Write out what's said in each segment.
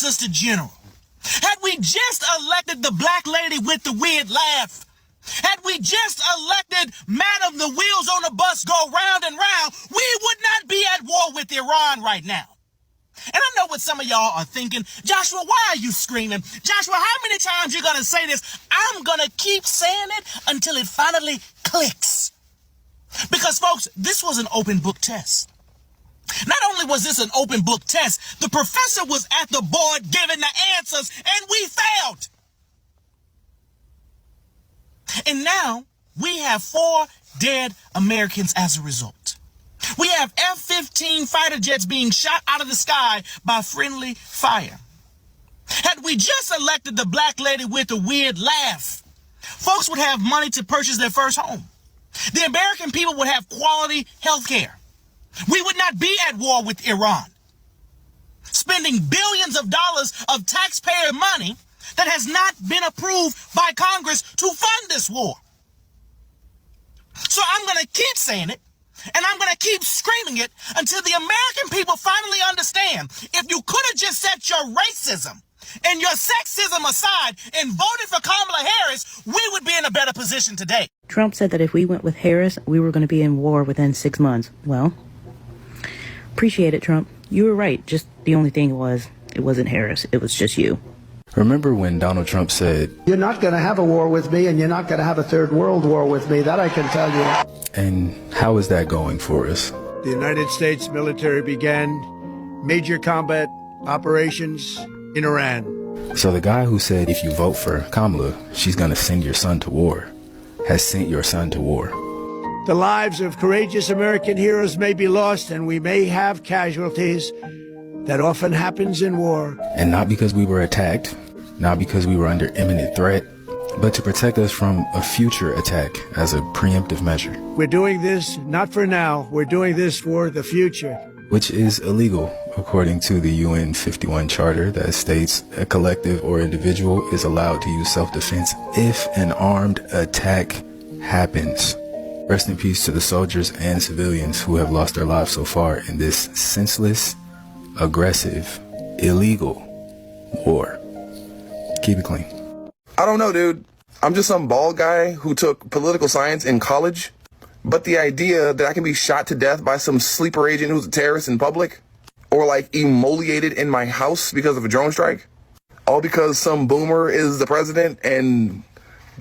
Sister General. Had we just elected the black lady with the weird laugh, had we just elected Madam the wheels on the bus go round and round, we would not be at war with Iran right now. And I know what some of y'all are thinking. Joshua, why are you screaming? Joshua, how many times you gonna say this? I'm gonna keep saying it until it finally clicks. Because folks, this was an open book test. Not only was this an open book test, the professor was at the board giving the answers and we failed. And now we have 4 dead Americans as a result. We have F-15 fighter jets being shot out of the sky by friendly fire. Had we just elected the black lady with the weird laugh, folks would have money to purchase their first home. The American people would have quality health care. We would not be at war with Iran, spending billions of dollars of taxpayer money that has not been approved by Congress to fund this war. So I'm going to keep saying it, and I'm going to keep screaming it until the American people finally understand. If you could have just set your racism and your sexism aside and voted for Kamala Harris, we would be in a better position today. Trump said that if we went with Harris, we were going to be in war within 6 months. Well, appreciate it, Trump. You were right. Just the only thing was, it wasn't Harris. It was just you. Remember when Donald Trump said, "You're not going to have a war with me, and you're not going to have a third world war with me. That I can tell you." and how is that going for us? The United States military began major combat operations in Iran. So the guy who said, if you vote for Kamala, she's going to send your son to war, has sent your son to war. The lives of courageous American heroes may be lost, and we may have casualties. That often happens in war. And not because we were attacked, not because we were under imminent threat, but to protect us from a future attack as a preemptive measure. We're doing this not for now, we're doing this for the future. Which is illegal, according to the UN 51 Charter that states a collective or individual is allowed to use self-defense if an armed attack happens. Rest in peace to the soldiers and civilians who have lost their lives so far in this senseless, aggressive, illegal war. Keep it clean. I don't know, dude. I'm just some bald guy who took political science in college. But the idea that I can be shot to death by some sleeper agent who's a terrorist in public, or like emoliated in my house because of a drone strike, all because some boomer is the president and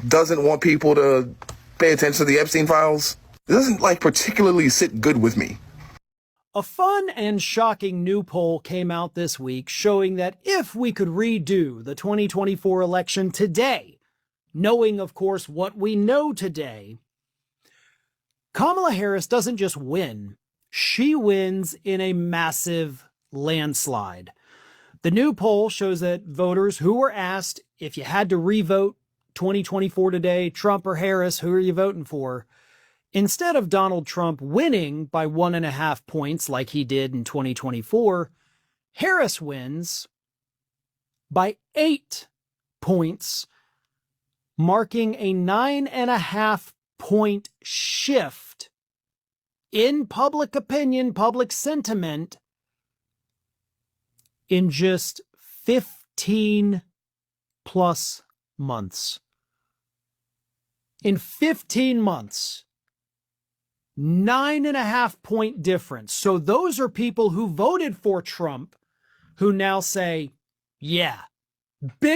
doesn't want people to pay attention to the Epstein files, it doesn't like particularly sit good with me. A fun and shocking new poll came out this week showing that if we could redo the 2024 election today, knowing, of course, what we know today, Kamala Harris doesn't just win, she wins in a massive landslide. The new poll shows that voters who were asked if you had to revote 2024 today, Trump or Harris, who are you voting for? Instead of Donald Trump winning by 1.5 points like he did in 2024, Harris wins by 8 points, marking a 9.5 point shift in public opinion, public sentiment in just 15 plus months. In 15 months. 9.5 point difference. So those are people who voted for Trump who now say, yeah, big